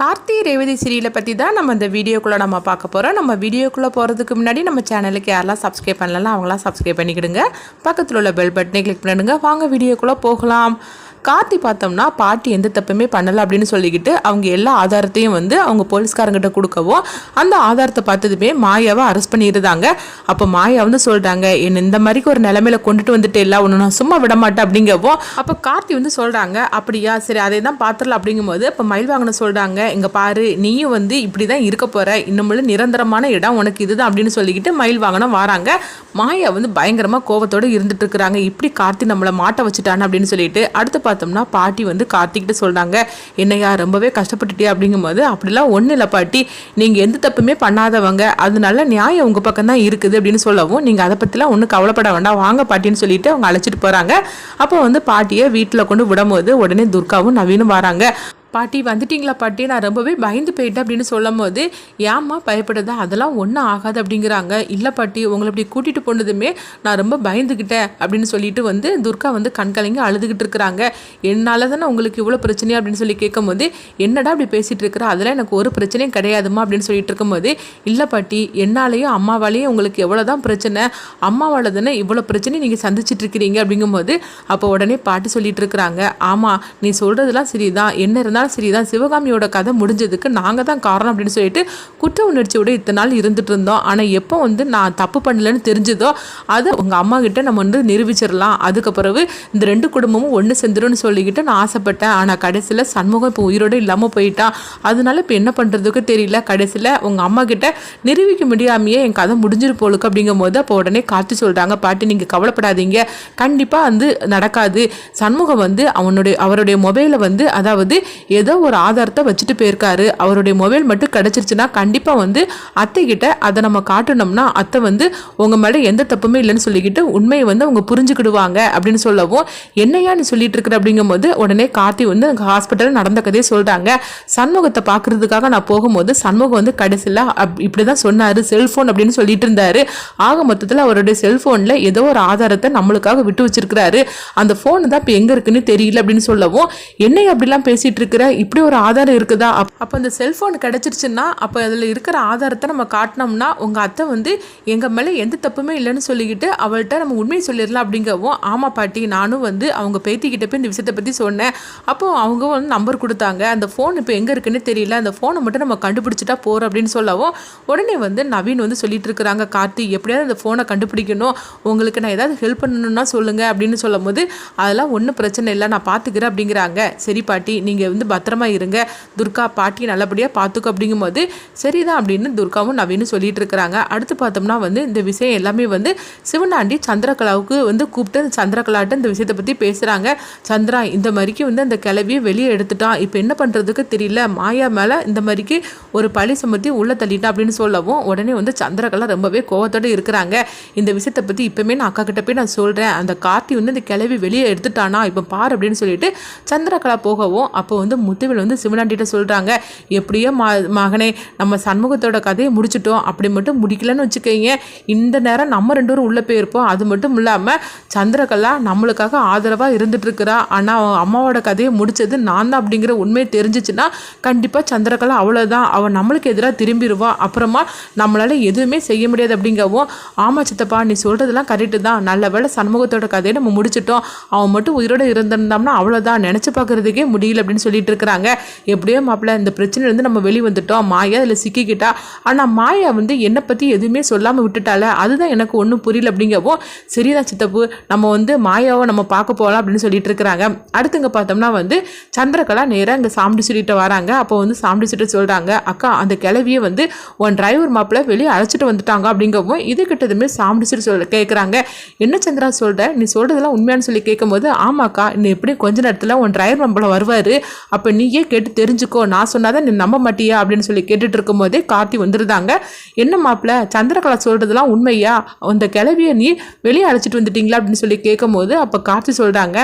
கார்த்தி ரேவதி சீரியலை பற்றி தான் நம்ம இந்த வீடியோக்குள்ளே நம்ம பார்க்க போகிறோம். நம்ம வீடியோக்குள்ளே போகிறதுக்கு முன்னாடி நம்ம சேனலுக்கு யாரெல்லாம் சப்ஸ்கிரைப் பண்ணலாம் அவங்களாம் சப்ஸ்கிரைப் பண்ணிக்கிடுங்க. பக்கத்தில் உள்ள பெல் பட்டனை கிளிக் பண்ணிடுங்க. வாங்க வீடியோக்குள்ளே போகலாம். கார்த்தி பார்த்தோம்னா பாட்டி எந்த தப்புமே பண்ணலை அப்படின்னு சொல்லிக்கிட்டு அவங்க எல்லா ஆதாரத்தையும் அவங்க போலீஸ்காரங்கிட்ட கொடுக்கவும் அந்த ஆதாரத்தை பார்த்ததுமே மாயாவை அரெஸ்ட் பண்ணிடுறாங்க. அப்போ மாயா சொல்கிறாங்க, என்ன இந்த மாதிரிக்கு ஒரு நிலைமையில கொண்டுட்டு வந்துட்டு இல்லை ஒன்று நான் சும்மா விட மாட்டேன் அப்படிங்கவும் அப்போ கார்த்தி சொல்கிறாங்க, அப்படியா சரி அதை தான் பார்த்துடலாம் அப்படிங்கும்போது இப்போ மயில்வாகனை சொல்கிறாங்க, இங்கே பாரு நீயும் இப்படி தான் இருக்க போகிற, இன்னமுள்ள நிரந்தரமான இடம் உனக்கு இதுதான் அப்படின்னு சொல்லிக்கிட்டு மயில்வாகனம் வராங்க. மாயா பயங்கரமாக கோபத்தோடு இருந்துட்டு இருக்கிறாங்க. இப்படி கார்த்தி நம்மளை மாட்ட வச்சுட்டான்னு அப்படின்னு சொல்லிட்டு அடுத்து பார்த்தோம்னா பாட்டி கார்த்திகிட்ட சொல்றாங்க, என்னையா ரொம்பவே கஷ்டப்பட்டுட்டே அப்படிங்கும்போது அப்படிலாம் ஒன்றும் இல்லை பாட்டி, நீங்கள் எந்த தப்புமே பண்ணாதவங்க, அதனால நியாயம் உங்கள் பக்கம் தான் இருக்குது அப்படின்னு சொல்லவும் நீங்கள் அதை பற்றிலாம் ஒன்றும் கவலைப்பட வேண்டாம் வாங்க பாட்டின்னு சொல்லிட்டு அவங்க அழைச்சிட்டு போகிறாங்க. அப்போ பாட்டியை வீட்டில் கொண்டு விடும்போது உடனே துர்காவும் நவீனும் வராங்க. பாட்டி வந்துட்டீங்களா பாட்டி, நான் ரொம்பவே பயந்து போயிட்டேன் அப்படின்னு சொல்லும் போது ஏம்மா பயப்படுதா, அதெல்லாம் ஒன்றும் ஆகாது அப்படிங்கிறாங்க. இல்லை பாட்டி உங்களை இப்படி கூட்டிகிட்டு போனதுமே நான் ரொம்ப பயந்துக்கிட்டேன் அப்படின்னு சொல்லிட்டு துர்கா கண்கலங்கி அழுதுகிட்டு இருக்கிறாங்க. என்னால் தானே உங்களுக்கு இவ்வளோ பிரச்சனையா அப்படின்னு சொல்லி கேட்கும்போது என்னடா அப்படி பேசிகிட்டு இருக்கிற, அதெல்லாம் எனக்கு ஒரு பிரச்சனையும் கிடையாதுமா அப்படின்னு சொல்லிட்டு இருக்கும்போது இல்லை பாட்டி என்னாலேயும் அம்மாவாலேயும் உங்களுக்கு எவ்வளோ தான் பிரச்சனை, அம்மாவால் தானே இவ்வளோ பிரச்சனை நீங்கள் சந்திச்சிட்டு இருக்கிறீங்க அப்படிங்கும்போது அப்போ உடனே பாட்டி சொல்லிட்டு இருக்கிறாங்க, ஆமாம் நீ சொல்கிறதுலாம் சரிதான், என்ன இருந்தாலும் சரிதான், சிவகாமியோட கதை முடிஞ்சதுக்கு நாங்கள் தான் காரணம் அப்படின்னு சொல்லிட்டு குற்ற உணர்ச்சியோட இத்தனை நாள் இருந்துட்டு இருந்தோம். ஆனால் எப்போ நான் தப்பு பண்ணலன்னு தெரிஞ்சதோ அதை உங்கள் அம்மா கிட்ட நம்ம நிரூபிச்சிடலாம், அதுக்கு பிறகு இந்த ரெண்டு குடும்பமும் ஒன்று செந்துருன்னு சொல்லிக்கிட்டு நான் ஆசைப்பட்டேன். ஆனால் கடைசியில் சண்முகம் இப்போ உயிரோடு இல்லாமல் போயிட்டான், அதனால இப்போ என்ன பண்ணுறதுக்கு தெரியல, கடைசியில் உங்கள் அம்மா கிட்ட நிரூபிக்க முடியாமையே என் கதை முடிஞ்சிரு போலுக்கு அப்படிங்கும் போது அப்போ உடனே காத்து சொல்கிறாங்க, பாட்டி நீங்கள் கவலைப்படாதீங்க, கண்டிப்பாக நடக்காது. சண்முகம் அவருடைய மொபைலை அதாவது ஏதோ ஒரு ஆதாரத்தை வச்சுட்டு போயிருக்காரு, அவருடைய மொபைல் மட்டும் கிடைச்சிருச்சுன்னா கண்டிப்பாக அத்தை கிட்ட அதை நம்ம காட்டணும்னா அத்தை உங்க மேலே எந்த தப்புமே இல்லைன்னு சொல்லிக்கிட்டு உண்மையை அவங்க புரிஞ்சுக்கிடுவாங்க அப்படின்னு சொல்லவும் என்னையா நீ சொல்லிட்டு இருக்கிற அப்படிங்கும்போது உடனே கார்த்தி ஹாஸ்பிட்டல் நடந்த கதையை சொல்றாங்க. சண்முகத்தை பார்க்கறதுக்காக நான் போகும்போது சண்முகம் கடைசியில் இப்படிதான் சொன்னாரு, செல்போன் அப்படின்னு சொல்லிட்டு இருந்தாரு. ஆக மொத்தத்தில் அவருடைய செல்போன்ல ஏதோ ஒரு ஆதாரத்தை நம்மளுக்காக விட்டு வச்சிருக்கிறாரு, அந்த போன் தான் இப்போ எங்க இருக்குன்னு தெரியல அப்படின்னு சொல்லவும் என்னைய அப்படிலாம் பேசிட்டு இருக்கிற, இப்படி ஒரு ஆதாரம் இருக்குதா, அப்போ அந்த செல்போன் கிடைச்சிருச்சுன்னா அப்போ அதில் இருக்கிற ஆதாரத்தை நம்ம காட்டினோம்னா உங்கள் அத்தை எங்கள் மேலே எந்த தப்புமே இல்லைன்னு சொல்லிக்கிட்டு அவள்கிட்ட நம்ம உண்மையை சொல்லிடலாம் அப்படிங்கவும் ஆமாம் பாட்டி நானும் அவங்க பேத்திக்கிட்ட போய் இந்த விஷயத்தை பற்றி சொன்னேன். அப்போது அவங்க நம்பர் கொடுத்தாங்க, அந்த ஃபோன் இப்போ எங்கே இருக்குன்னு தெரியல, அந்த ஃபோனை மட்டும் நம்ம கண்டுபிடிச்சிட்டா போகிறோம் அப்படின்னு சொல்லவும் உடனே நவீன் சொல்லிட்டு இருக்கிறாங்க, கார்த்தி எப்படியாவது அந்த ஃபோனை கண்டுபிடிக்கணும், உங்களுக்கு நான் ஏதாவது ஹெல்ப் பண்ணணும்னா சொல்லுங்கள் அப்படின்னு சொல்லும் போது அதெல்லாம் ஒன்றும் பிரச்சனை இல்லை நான் பார்த்துக்கிறேன் அப்படிங்கிறாங்க. சரி பாட்டி நீங்கள் பத்திரமா இருங்க, துர்கா பாட்டி நல்லபடியாக பார்த்துக்கோ அப்படிங்கும்போது சரிதான் அப்படின்னு துர்காவும் நவீனும் சொல்லிட்டு இருக்கிறாங்க. அடுத்து பார்த்தோம்னா இந்த விஷயம் எல்லாமே சிவனாண்டி சந்திரகலாவுக்கு கூப்பிட்டு சந்திரகலாட்ட இந்த விஷயத்தை பற்றி பேசுகிறாங்க. சந்திரா இந்த மாதிரிக்கு அந்த கிளவியை வெளியே எடுத்துட்டான், இப்போ என்ன பண்ணுறதுக்கு தெரியல, மாயா மேலே இந்த மாதிரிக்கு ஒரு பழி சுமத்தி உள்ள தள்ளிட்டா அப்படின்னு சொல்லவும் உடனே சந்திரகலா ரொம்பவே கோவத்தோடு இருக்கிறாங்க. இந்த விஷயத்தை பற்றி இப்போமே நான் அக்கா கிட்ட போய் நான் சொல்கிறேன், அந்த கார்த்தி இந்த கிளவி வெளியே எடுத்துட்டானா இப்போ பார் அப்படின்னு சொல்லிட்டு சந்திரகலா போகவும் அப்போ முத்துவேல் சிவனாண்டிகிட்ட சொல்கிறாங்க, எப்படியோ மகனே நம்ம சண்முகத்தோட கதையை முடிச்சிட்டோம், அப்படி மட்டும் முடிக்கலன்னு வச்சுக்கோங்க இந்த நேரம் நம்ம ரெண்டு பேரும் உள்ளே போயிருப்போம். அது மட்டும் இல்லாமல் சந்திரகலா நம்மளுக்காக ஆதரவாக இருந்துட்டுருக்கிறா, ஆனால் அம்மாவோட கதையை முடித்தது நான் தான் அப்படிங்கிற உண்மையை தெரிஞ்சிச்சுன்னா கண்டிப்பாக சந்திரகலா அவ்வளோதான், அவன் நம்மளுக்கு எதிராக திரும்பிடுவா, அப்புறமா நம்மளால் எதுவுமே செய்ய முடியாது அப்படிங்கவும் ஆமா சித்தப்பா நீ சொல்கிறதெல்லாம் கரெக்டு தான், நல்ல வேளை சண்முகத்தோட கதையை நம்ம முடிச்சிட்டோம், அவன் மட்டும் உயிரோடு இருந்திருந்தோம்னா அவ்வளோதான், நினச்சி பார்க்குறதுக்கே முடியல அப்படின்னு சொல்லிட்டு இருக்கிறாங்க. எப்படியோ மாப்பிள்ள இந்த பிரச்சனையிலேருந்து நம்ம வெளியே வந்துட்டோம், மாயா அதில் சிக்கிக்கிட்டா, ஆனால் மாயா என்னை பற்றி எதுவுமே சொல்லாமல் விட்டுட்டால, அதுதான் எனக்கு ஒன்றும் புரியல அப்படிங்கவும் சரிதான் சித்தப்பு நம்ம மாயாவை நம்ம பார்க்க போகலாம் அப்படின்னு சொல்லிட்டு இருக்கிறாங்க. அடுத்துங்க பார்த்தோம்னா சந்திரகலா நேராக இங்கே சாம்பிடி சொல்லிட்டு வராங்க. அப்போ சாம்பிடி சொல்லிட்டு சொல்கிறாங்க, அக்கா அந்த கிளவியை உன் டிரைவர் மாப்பிள்ள வெளியே அழைச்சிட்டு வந்துட்டாங்க அப்படிங்கவும் இது கிட்டதுமே சாம்பிடி சொல்லி கேட்குறாங்க. என்ன சந்திரா சொல்கிற, நீ சொல்கிறதெல்லாம் உண்மையானு சொல்லி கேட்கும்போது ஆமாக்கா இன்னும் எப்படி கொஞ்ச நேரத்தில் உன் டிரைவர் மாப்பிள்ள வருவார், அப்போ நீயே கேட்டு தெரிஞ்சுக்கோ, நான் சொன்னாதான் நீ நம்ப மாட்டியா அப்படின்னு சொல்லி கேட்டுட்டு இருக்கும் போதே கார்த்தி வந்துருந்தாங்க. என்ன மாப்பிள்ள சந்திரகலா சொல்றதெல்லாம் உண்மையா, அந்த கிளவியை நீ வெளியே அழைச்சிட்டு வந்துட்டீங்களா அப்படின்னு சொல்லி கேட்கும் போது அப்போ கார்த்தி சொல்றாங்க,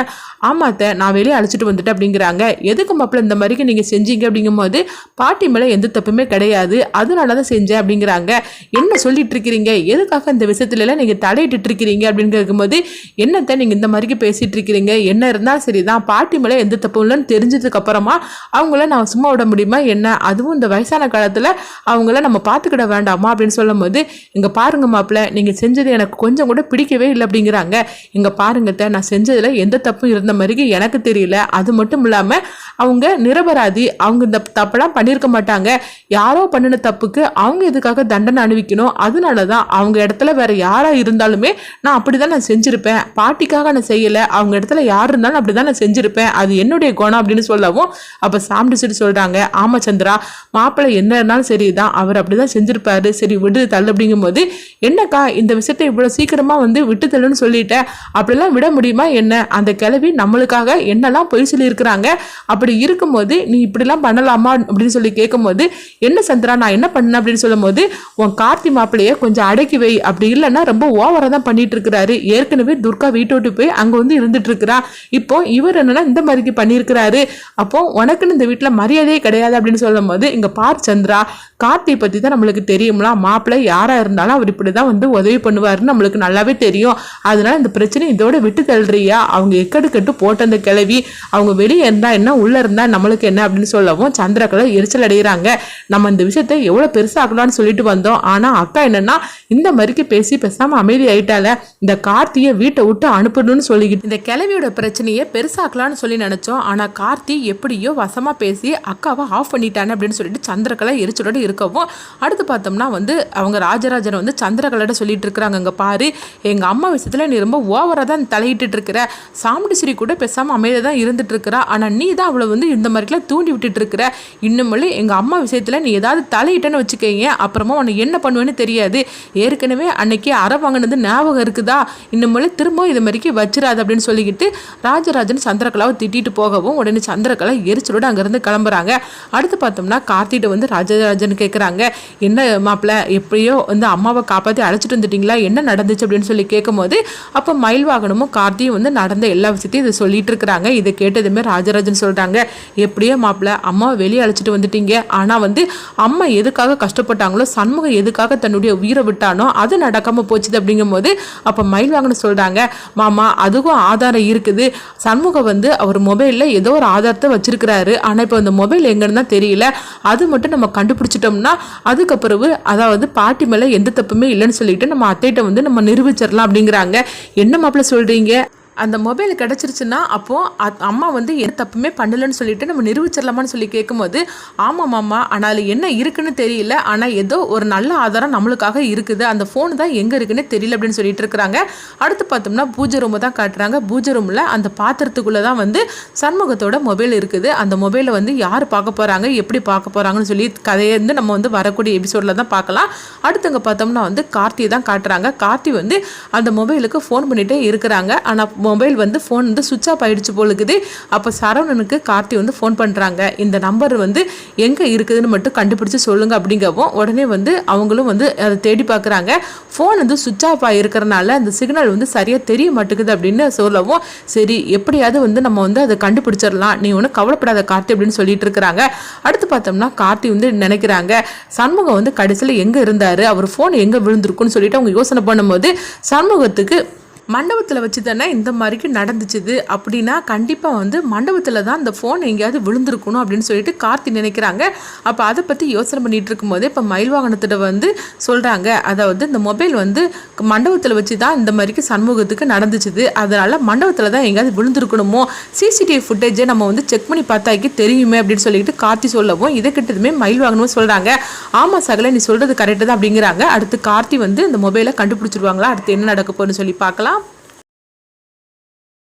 ஆமாத்த நான் வெளியே அழைச்சிட்டு வந்துட்டேன் அப்படிங்கிறாங்க. எதுக்கு மாப்பிள்ள இந்த மாதிரிக்கு நீங்க செஞ்சீங்க அப்படிங்கும் போது பாட்டி மேலே எந்த தப்புமே கிடையாது, அதனால தான் செஞ்சேன் அப்படிங்கிறாங்க. என்ன சொல்லிட்டு இருக்கிறீங்க, எதுக்காக இந்த விஷயத்துல எல்லாம் நீங்க தலையிட்டு இருக்கிறீங்க அப்படின்னு கேட்கும்போது என்னத்த நீங்க இந்த மாதிரிக்கு பேசிட்டு இருக்கிறீங்க, என்ன இருந்தாலும் சரிதான் பாட்டி மேலே எந்த தப்பும் இல்லைன்னு தெரிஞ்சதுக்கு அப்புறம் அப்புறமா அவங்கள நான் சும்மா விட முடியுமா என்ன, அதுவும் இந்த வயசான காலத்தில் அவங்கள நம்ம பார்த்துக்கிட வேண்டாமா அப்படின்னு சொல்லும் போது, இங்கே பாருங்க மாப்பிள்ள, நீங்கள் செஞ்சது எனக்கு கொஞ்சம் கூட பிடிக்கவே இல்லை அப்படிங்கிறாங்க. இங்கே பாருங்கத்த, நான் செஞ்சதில் எந்த தப்பும் இருந்த மாதிரி எனக்கு தெரியல. அது மட்டும் இல்லாமல் அவங்க நிரபராதி, அவங்க இந்த தப்பெல்லாம் பண்ணியிருக்க மாட்டாங்க. யாரோ பண்ணின தப்புக்கு அவங்க இதுக்காக தண்டனை அனுபவிக்கணும். அதனால தான் அவங்க இடத்துல வேற யாராக இருந்தாலுமே நான் அப்படி தான் நான் செஞ்சுருப்பேன். பாட்டிக்காக நான் செய்யலை, அவங்க இடத்துல யார் இருந்தாலும் அப்படி தான் நான் செஞ்சுருப்பேன். அது என்னுடைய குணம் அப்படின்னு சொல்லவும், அப்போ சாம்பிடிச்சிட்டு சொல்கிறாங்க, ஆமா சந்திரா, மாப்பிள்ளை என்ன இருந்தாலும் சரிதான், அவர் அப்படி தான் செஞ்சுருப்பாரு, சரி விடு தள்ளு அப்படிங்கும்போது, என்னக்கா இந்த விஷயத்தை இவ்வளோ சீக்கிரமாக வந்து விட்டு தள்ளுன்னு சொல்லிட்டேன், அப்படிலாம் விட முடியுமா என்ன? அந்த கிழவி நம்மளுக்காக என்னெல்லாம் பொய் சொல்லியிருக்கிறாங்க, அப்படி இருக்கும்போது நீ இப்படிலாம் பண்ணலாமா அப்படின்னு சொல்லி கேட்கும்போது, என்ன சந்திரா நான் என்ன பண்ணேன் அப்படின்னு சொல்லும் போது, உன் கார்த்தி மாப்பிள்ளைய கொஞ்சம் அடக்கி வை, அப்படி இல்லைன்னா ரொம்ப ஓவரா தான் பண்ணிட்டு இருக்கிறாரு. ஏற்கனவே துர்கா வீட்டை விட்டு போய் அங்க வந்து இருந்துட்டு இருக்கிறா, இப்போ இவர் என்னன்னா இந்த மாதிரிக்கு பண்ணியிருக்கிறாரு, அப்போ உனக்குன்னு இந்த வீட்டுல மரியாதையே கிடையாது அப்படின்னு சொல்லும் போது, இங்க பார் சந்திரா, கார்த்தி பத்தி தான் நம்மளுக்கு தெரியும்ல, மாப்பிள்ளை யாரா இருந்தாலும் அவர் இப்படிதான் வந்து உதவி பண்ணுவாருன்னு நம்மளுக்கு நல்லாவே தெரியும். அதனால இந்த பிரச்சனை இதோட விட்டு தள்ளுறியா? அவங்க எக்கடு கட்டு போட்ட அந்த கிளவி, அவங்க வெளியே இருந்தா என்ன உள்ள இருந்தா நம்மளுக்கு என்ன அப்படின்னு சொல்லவும் சந்திரகலை எரிச்சல் அடைகிறாங்க. நம்ம இந்த விஷயத்த எவ்வளவு பெருசாக்கலாம்னு சொல்லிட்டு வந்தோம், ஆனா அக்கா என்னன்னா இந்த மாதிரிக்கு பேசி பேசாம அமைதி ஆயிட்டால, இந்த கார்த்தியை வீட்டை விட்டு அனுப்பணும்னு சொல்லிக்கிட்டு இந்த கிளவியோட பிரச்சனையை பெருசாக்கலாம்னு சொல்லி நினைச்சோம். ஆனா கார்த்தி எப்படியோ வசமா பேசி அக்காவை ஆஃப் பண்ணிட்டானே அப்படின்னு சொல்லிட்டு சந்திரகலை எரிச்சலோட இருக்கவும், அடுத்து பார்த்தோம்னா வந்து அவங்க ராஜராஜன் வந்து சந்திரகலையோட சொல்லிட்டு இருக்கிறாங்க, இங்க பாரு, எங்க அம்மா விஷயத்துல நீ ரொம்ப ஓவரா தான் தலையிட்டு இருக்கிற, சாமுண்டிஸ்ரீ கூட பேசாம அமைதியா தான் இருந்துட்டு இருக்கிறா, ஆனா நீ தான் அவளை வந்து இந்த மாதிரிலாம் தூண்டி விட்டுட்டு இருக்கிற, இன்னுமே எங்க அம்மா விஷயத்துல நீ ஏதாவது தலையிட்டேன்னு வச்சுக்கீங்க, அப்புறமா உனக்கு என்ன பண்ணுவேன்னு தெரியாது, ஏற்கனவே அன்னைக்கு அரை வாங்கினது ஞாபகம் இருக்குதா, இன்னுமே திரும்ப இது மாதிரிக்கு வச்சிடாது அப்படின்னு சொல்லிக்கிட்டு ராஜராஜன் சந்திரகலாவை திட்டிட்டு போகவும், உடனே சந்திரகலா எரிச்சலோட அங்கிருந்து கிளம்புறாங்க. அடுத்து பார்த்தோம்னா கார்த்திட்ட வந்து ராஜராஜன் கேட்குறாங்க, என்ன மாப்பிள்ள எப்படியோ வந்து அம்மாவை காப்பாற்றி அழைச்சிட்டு வந்துட்டீங்களா, என்ன நடந்துச்சு அப்படின்னு சொல்லி கேட்கும்போது, அப்போ மயில்வாகனமும் கார்த்தியும் வந்து நடந்த எல்லா விஷயத்தையும் இதை சொல்லிட்டு இருக்கிறாங்க. இதை கேட்டதுமே ராஜராஜன் சொல்றாங்க, எப்படியோ மாப்பிள்ள அம்மாவை வெளியே அழைச்சிட்டு வந்துட்டீங்க, ஆனால் வந்து அம்மா எதுக்காக கஷ்டப்பட்டாங்களோ, சண்முகம் எதுக்காக தன்னுடைய உயிரை விட்டானோ அது நடக்காம போச்சுது அப்படிங்கும் போது, அப்போ மயில்வாகனம் சொல்றாங்க, மாமா அதுக்கும் ஆதாரம் இருக்குது, சண்முகம் வந்து அவர் மொபைலில் ஏதோ ஒரு ஆதாரத்தை வச்சிருக்கிறாரு, ஆனால் இப்போ அந்த மொபைல் எங்கன்னு தான் தெரியல, அது மட்டும் நம்ம கண்டுபிடிச்சிட்டோம்னா அதுக்கப்புறம் அதாவது பாட்டி மேலே எந்த தப்புமே இல்லைன்னு சொல்லிட்டு நம்ம அத்தைகிட்ட வந்து நம்ம நிரூபிச்சிடலாம் அப்படிங்கிறாங்க. என்ன மாப்பிள்ள சொல்றீங்க, அந்த மொபைல் கிடச்சிருச்சுன்னா அப்போது அம்மா வந்து எந்த தப்புமே பண்ணலைன்னு சொல்லிட்டு நம்ம நிரூபிச்சிடலாமான்னு சொல்லி கேட்கும்போது, ஆமாம் மாமா, ஆனால் அதில் என்ன இருக்குன்னு தெரியல, ஆனால் ஏதோ ஒரு நல்ல ஆதாரம் நம்மளுக்காக இருக்குது, அந்த ஃபோன் தான் எங்கே இருக்குன்னு தெரியல அப்படின்னு சொல்லிட்டு இருக்கிறாங்க. அடுத்து பார்த்தோம்னா பூஜை ரூமை தான் காட்டுறாங்க. பூஜை ரூமில் அந்த பாத்திரத்துக்குள்ளே தான் வந்து சண்முகத்தோட மொபைல் இருக்குது. அந்த மொபைலை வந்து யார் பார்க்க போகிறாங்க, எப்படி பார்க்க போகிறாங்கன்னு சொல்லி கதையை வந்து நம்ம வந்து வரக்கூடிய எபிசோடில் தான் பார்க்கலாம். அடுத்தவங்க பார்த்தோம்னா வந்து கார்த்தியை தான் காட்டுறாங்க. கார்த்தி வந்து அந்த மொபைலுக்கு ஃபோன் பண்ணிகிட்டே இருக்கிறாங்க, ஆனால் மொபைல் வந்து ஃபோன் வந்து சுவிட்ச் ஆஃப் ஆகிடுச்சு போலுக்குது. அப்போ சரவணனுக்கு கார்த்தி வந்து ஃபோன் பண்ணுறாங்க, இந்த நம்பர் வந்து எங்கே இருக்குதுன்னு மட்டும் கண்டுபிடிச்சி சொல்லுங்க அப்படிங்கவும், உடனே வந்து அவங்களும் வந்து அதை தேடி பார்க்குறாங்க. ஃபோன் வந்து சுவிட்ச் ஆஃப் ஆகிருக்கிறனால அந்த சிக்னல் வந்து சரியாக தெரிய மாட்டேங்குது அப்படின்னு சொல்லவும், சரி எப்படியாவது வந்து நம்ம வந்து அதை கண்டுபிடிச்சிடலாம், நீ ஒன்றும் கவலைப்படாத கார்த்தி அப்படின்னு சொல்லிட்டு இருக்கிறாங்க. அடுத்து பார்த்தோம்னா கார்த்தி வந்து நினைக்கிறாங்க, சண்முகம் வந்து கடைசியில் எங்கே இருந்தார், அவர் ஃபோன் எங்கே விழுந்திருக்குன்னு சொல்லிட்டு அவங்க யோசனை பண்ணும்போது, சண்முகத்துக்கு மண்டபத்தில் வச்சு தானே இந்த மாதிரிக்கு நடந்துச்சுது அப்படின்னா கண்டிப்பாக வந்து மண்டபத்தில் தான் அந்த ஃபோன் எங்கேயாவது விழுந்திருக்கணும் அப்படின்னு சொல்லிட்டு கார்த்தி நினைக்கிறாங்க. அப்போ அதை பற்றி யோசனை பண்ணிகிட்டு இருக்கும்போது இப்போ மயில்வாகனத்திட்ட வந்து சொல்கிறாங்க, அதாவது இந்த மொபைல் வந்து மண்டபத்தில் வச்சு தான் இந்த மாதிரிக்கு சண்முகத்துக்கு நடந்துச்சுது, அதனால் மண்டபத்தில் தான் எங்கேயாவது விழுந்திருக்கணுமோ, சிசிடிவி ஃபுட்டேஜை நம்ம வந்து செக் பண்ணி பார்த்தாக்கி தெரியுமே அப்படின்னு சொல்லிட்டு கார்த்தி சொல்லவும், இதை கிட்டதுமே மயில்வாகனமும் சொல்கிறாங்க, ஆமாம் சகல நீ சொல்கிறது கரெக்டு தான் அப்படிங்கிறாங்க. அடுத்து கார்த்தி வந்து இந்த மொபைலை கண்டுபிடிச்சிருவாங்களா, அடுத்து என்ன நடக்க போகுதுன்னு சொல்லி பார்க்கலாம்.